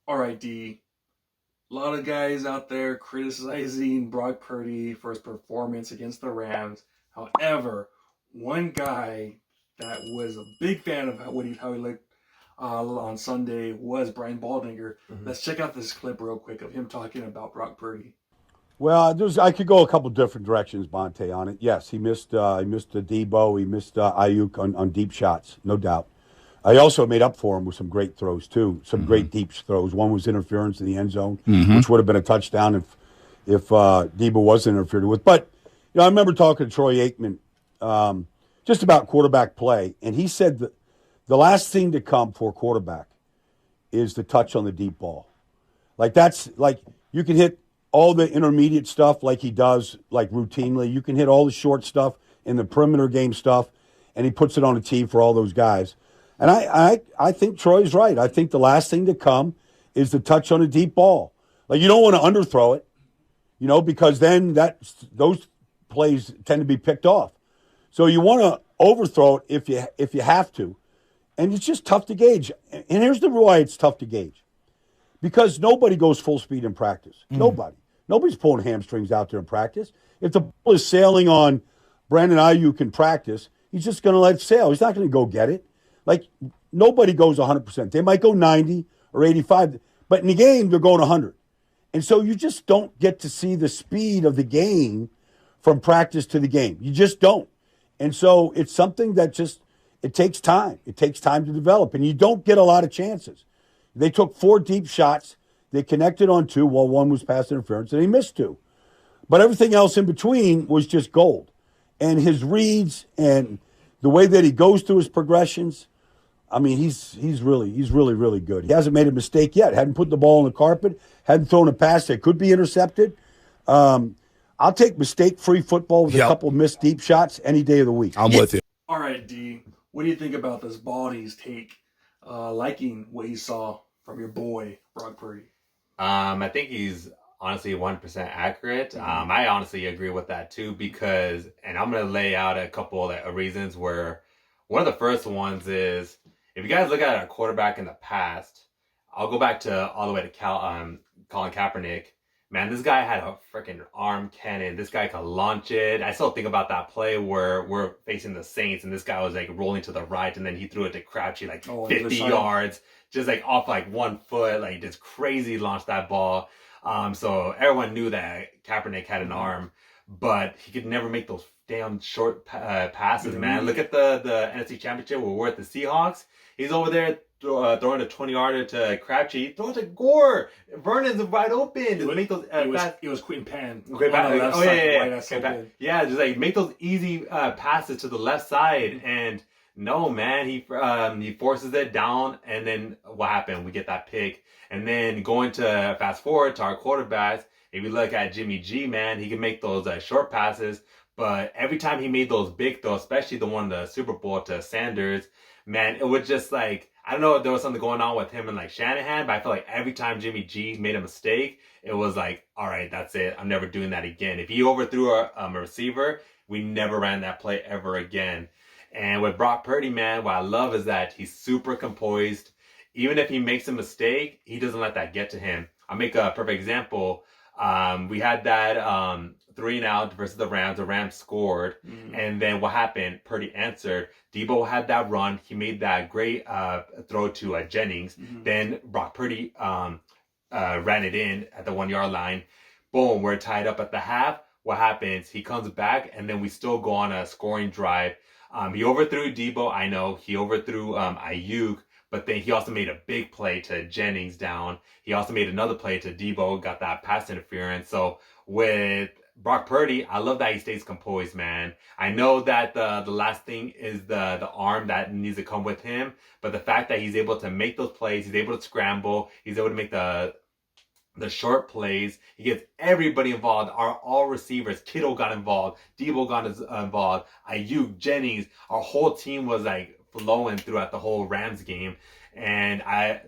All right, D. A lot of guys out there criticizing Brock Purdy for his performance against the Rams. However, one guy that was a big fan of how he looked on Sunday was Brian Baldinger. Let's check out this clip real quick of him talking about Brock Purdy. Well, I could go a couple different directions, Bonte, on it. Yes, he missed Debo, he missed Ayuk on deep shots, no doubt. I also made up for him with some great throws too, some great deep throws. One was interference in the end zone, which would have been a touchdown if Debo wasn't interfered with. But I remember talking to Troy Aikman just about quarterback play, and he said that the last thing to come for a quarterback is the touch on the deep ball. Like that's like you can hit all the intermediate stuff like he does, like routinely. You can hit all the short stuff in the perimeter game stuff, and he puts it on a tee for all those guys. And I think Troy's right. I think the last thing to come is the touch on a deep ball. Like you don't want to underthrow it, because then those plays tend to be picked off. So you want to overthrow it if you have to. And it's just tough to gauge. And here's the why it's tough to gauge. Because nobody goes full speed in practice. Nobody. Nobody's pulling hamstrings out there in practice. If the ball is sailing on Brandon Ayuk in practice, he's just going to let it sail. He's not going to go get it. Like, nobody goes 100%. They might go 90 or 85, but in the game, they're going 100. And so you just don't get to see the speed of the game from practice to the game. You just don't. And so it's something that it takes time. It takes time to develop, and you don't get a lot of chances. They took 4 deep shots. They connected on 2 while 1 was pass interference, and he missed 2. But everything else in between was just gold. And his reads and the way that he goes through his progressions, I mean, he's really good. He hasn't made a mistake yet. Hadn't put the ball on the carpet. Hadn't thrown a pass that could be intercepted. I'll take mistake-free football with a couple missed deep shots any day of the week. I'm with you. All right, D. What do you think about this Baldy's take? Liking what he saw from your boy, Brock Purdy? I think he's honestly 100% accurate. I honestly agree with that too and I'm going to lay out a couple of reasons where one of the first ones is if you guys look at a quarterback in the past, I'll go back to all the way to Colin Kaepernick. Man, this guy had a freaking arm cannon. This guy could launch it. I still think about that play where we're facing the Saints and this guy was like rolling to the right and then he threw it to Crabtree like 50 yards, just like off like 1 foot, like just crazy launched that ball. So everyone knew that Kaepernick had an arm, but he could never make those damn short passes, man. Look at the NFC Championship where we're at the Seahawks. He's over there throwing a 20-yarder to Crabtree. Throw it to Gore. Vernon's wide open. It was Quentin Pan. Yeah, just like make those easy passes to the left side. And no, man, he forces it down. And then what happened? We get that pick. And then going to fast forward to our quarterbacks, if you look at Jimmy G, man, he can make those short passes. But every time he made those big throws, especially the one in the Super Bowl to Sanders, man, it was just like, I don't know if there was something going on with him and like Shanahan, but I feel like every time Jimmy G made a mistake, it was like, all right, that's it. I'm never doing that again. If he overthrew a receiver, we never ran that play ever again. And with Brock Purdy, man, what I love is that he's super composed. Even if he makes a mistake, he doesn't let that get to him. I'll make a perfect example. We had that 3-and-out versus the Rams. The Rams scored. And then what happened? Purdy answered. Debo had that run. He made that great throw to Jennings. Then Brock Purdy ran it in at the 1-yard line. Boom, we're tied up at the half. What happens? He comes back, and then we still go on a scoring drive. He overthrew Debo, I know. He overthrew Ayuk. But then he also made a big play to Jennings down. He also made another play to Debo, got that pass interference. So with Brock Purdy, I love that he stays composed, man. I know that the last thing is the arm that needs to come with him. But the fact that he's able to make those plays, he's able to scramble, he's able to make the short plays. He gets everybody involved. All receivers. Kittle got involved. Debo got involved. Ayuk, Jennings. Our whole team was like flowing throughout the whole Rams game. And I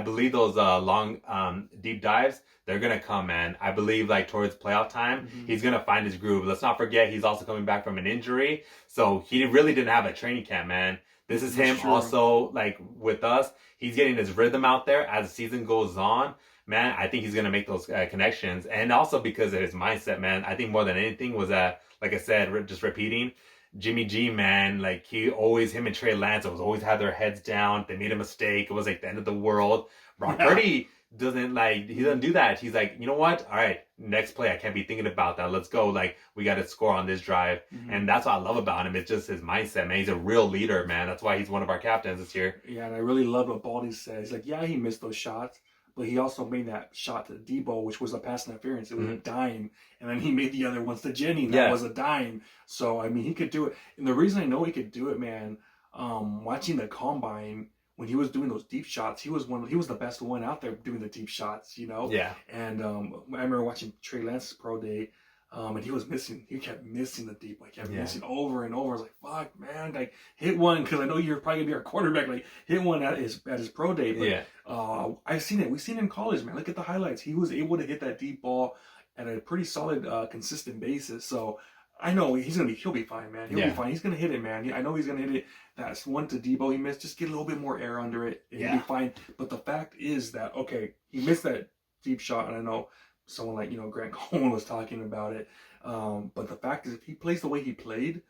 believe those long deep dives, they're gonna come, man. I believe like towards playoff time, he's gonna find his groove. Let's not forget he's also coming back from an injury, so he really didn't have a training camp, man. This is That's him true. also, like, with us. He's getting his rhythm out there as the season goes on. Man, I think he's going to make those connections. And also because of his mindset, man, I think more than anything was that, like I said, just repeating, Jimmy G, man, like him and Trey Lance always had their heads down. They made a mistake. It was like the end of the world. Brock Purdy he doesn't do that. He's like, you know what? All right, next play. I can't be thinking about that. Let's go. Like, we got to score on this drive. And that's what I love about him. It's just his mindset, man. He's a real leader, man. That's why he's one of our captains this year. Yeah, and I really love what Baldy said. He's like, yeah, he missed those shots, but he also made that shot to Debo, which was a pass interference. It was a dime. And then he made the other ones to Jenny. That was a dime. So, I mean, he could do it. And the reason I know he could do it, man, watching the combine, when he was doing those deep shots, he was the best one out there doing the deep shots, you know? Yeah. And I remember watching Trey Lance's pro day, and he was missing. He kept missing the deep. Like, kept missing over and over. I was like, "Fuck, man! Like, hit one," because I know you're probably gonna be our quarterback. Like, hit one at his pro day. But I've seen it. We've seen it in college, man. Look at the highlights. He was able to hit that deep ball at a pretty solid, consistent basis. So I know he'll be fine, man. He'll be fine. He's gonna hit it, man. I know he's gonna hit it. That's one to Debo he missed. Just get a little bit more air under it, and he'll be fine. But the fact is that he missed that deep shot, and I know someone like Grant Coleman was talking about it. But the fact is, if he plays the way he played,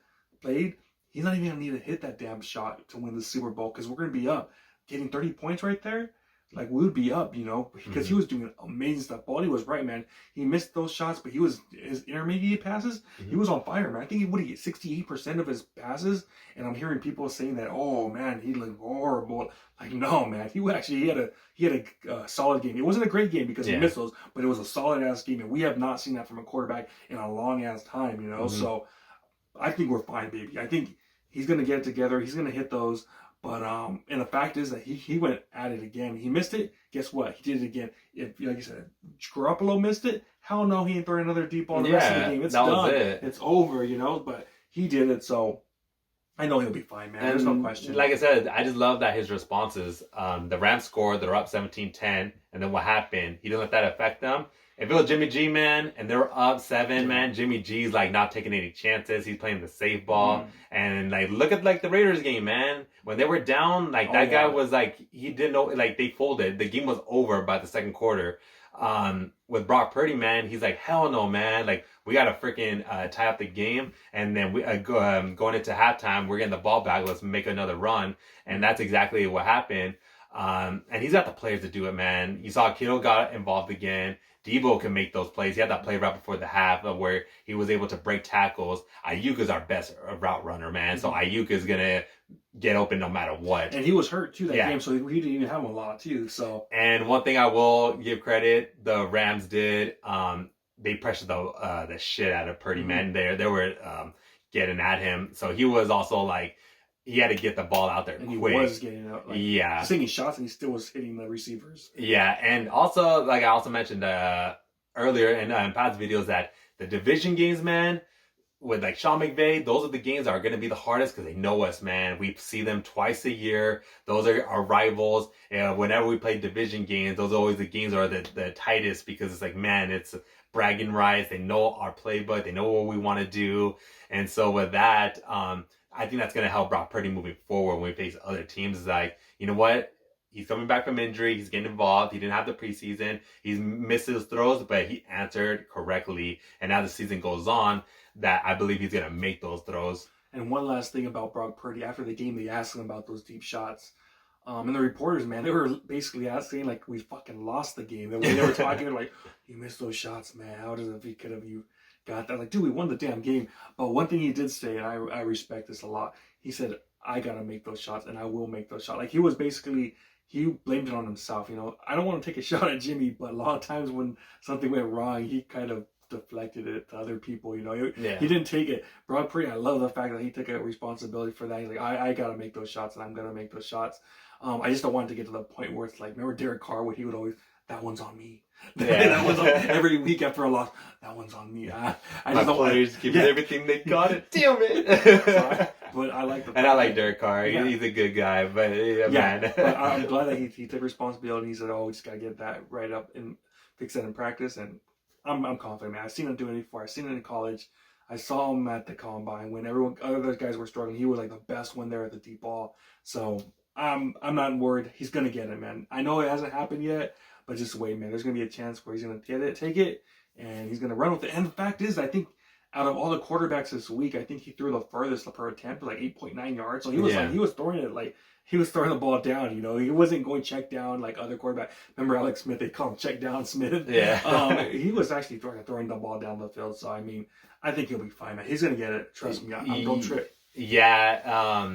he's not even gonna need to hit that damn shot to win the Super Bowl, because we're gonna be up, getting 30 points right there. Like, we would be up, because he was doing amazing stuff. Baldy was right, man. He missed those shots, but his intermediate passes, he was on fire, man. I think he would get 68% of his passes, and I'm hearing people saying that, oh man, he looked horrible. Like, no, man, he had a solid game. It wasn't a great game because he missed those, but it was a solid ass game, and we have not seen that from a quarterback in a long ass time, So I think we're fine, baby. I think he's gonna get it together. He's gonna hit those. But and the fact is that he went at it again. He missed it. Guess what? He did it again. If, like you said, Garoppolo missed it, hell no, he ain't throwing another deep ball the rest of the game. It's done. It's over, But he did it, so I know he'll be fine, man. There's no question. Like I said, I just love that his responses. The Rams scored. They're up 17-10, and then what happened? He didn't let that affect them. If it was Jimmy G, man, and they're up 7, man, Jimmy G's like not taking any chances. He's playing the safe ball. And like, look at like the Raiders game, man. When they were down, like that guy was like, he didn't know, like they folded. The game was over by the second quarter. With Brock Purdy, man, he's like, hell no, man. Like, we got to freaking tie up the game. And then we going into halftime, we're getting the ball back. Let's make another run. And that's exactly what happened. And he's got the players to do it, man. You saw Kittle got involved again. Debo can make those plays. He had that play right before the half where he was able to break tackles. Ayuk is our best route runner, man. So Ayuk is going to get open no matter what. And he was hurt, too, that game, so he didn't even have a lot, too. So. And one thing I will give credit, the Rams did, they pressured the shit out of Purdy, man. They were getting at him. So he was also like, he had to get the ball out there quick. He was getting out. Like, he's taking shots, and he still was hitting the receivers. Yeah, and also, like I also mentioned earlier in past videos, that the division games, man, with like Sean McVay, those are the games that are going to be the hardest because they know us, man. We see them twice a year. Those are our rivals. Whenever we play division games, those are always the games that are the tightest, because it's like, man, it's bragging rights. They know our playbook. They know what we want to do. And so with that, I think that's going to help Brock Purdy moving forward when we face other teams. It's like, you know what? He's coming back from injury. He's getting involved. He didn't have the preseason. He's missed his throws, but he answered correctly. And as the season goes on, that I believe he's going to make those throws. And one last thing about Brock Purdy. After the game, they asked him about those deep shots. And the reporters, man, they were basically asking, like, we fucking lost the game. They were talking, like, you missed those shots, man. How does it could have you got that? Like, dude, we won the damn game. But one thing he did say, and I respect this a lot, he said, I got to make those shots, and I will make those shots. Like, he was basically, he blamed it on himself, I don't want to take a shot at Jimmy, but a lot of times when something went wrong, he kind of deflected it to other people, He didn't take it. Brock Purdy, I love the fact that he took a responsibility for that. He's like, I got to make those shots, and I'm going to make those shots. I just don't want it to get to the point where it's like, remember Derek Carr, he would always, that one's on me. That one's on every week after a loss. That one's on me. I just don't players giving everything they got. Damn it. But I like and I like Derek Carr. Yeah. He's a good guy, but man. But I'm glad that he took responsibility. He said, "Oh, we just gotta get that right up and fix that in practice." And I'm confident, man. I've seen him do it before. I've seen it in college. I saw him at the combine when everyone other guys were struggling. He was like the best one there at the deep ball. So I'm not worried. He's gonna get it, man. I know it hasn't happened yet, but just wait, man. There's gonna be a chance where he's gonna get it, take it, and he's gonna run with it. And the fact is, I think out of all the quarterbacks this week, I think he threw the furthest per attempt, like 8.9 yards. So he was he was throwing it like he was throwing the ball down. You know, he wasn't going check down like other quarterbacks. Remember Alex Smith? They call him check down Smith. Yeah. He was actually throwing the ball down the field. So I mean, I think he'll be fine, man. He's gonna get it. Trust me. Don't trip. Yeah.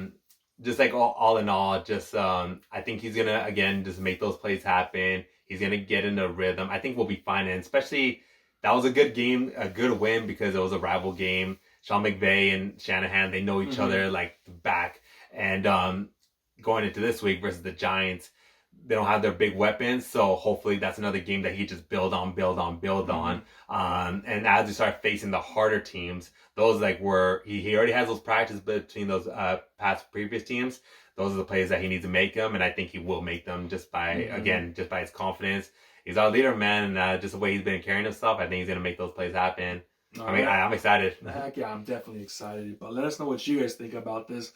Just like all in all, just I think he's gonna again just make those plays happen. He's gonna get in a rhythm. I think we'll be fine, and especially that was a good game, a good win because it was a rival game. Sean McVay and Shanahan, they know each other like back, and going into this week versus the Giants, they don't have their big weapons, so hopefully that's another game that he just build on. And as we start facing the harder teams, those like where he already has those practices between those previous teams. Those are the plays that he needs to make them, and I think he will make them just by again just by his confidence. He's our leader, man, and just the way he's been carrying himself, I think he's gonna make those plays happen. I'm excited. Heck yeah, I'm definitely excited. But let us know what you guys think about this.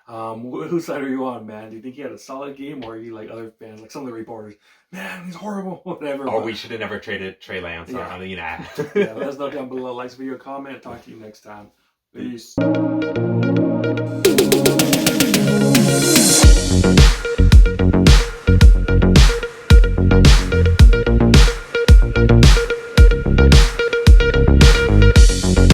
Whose side are you on, man? Do you think he had a solid game, or are you like other fans, like some of the reporters? Man, he's horrible, whatever. Or we should have never traded Trey Lance. Yeah. Yeah, let us know down below. Like this video, comment. Talk to you next time. Peace.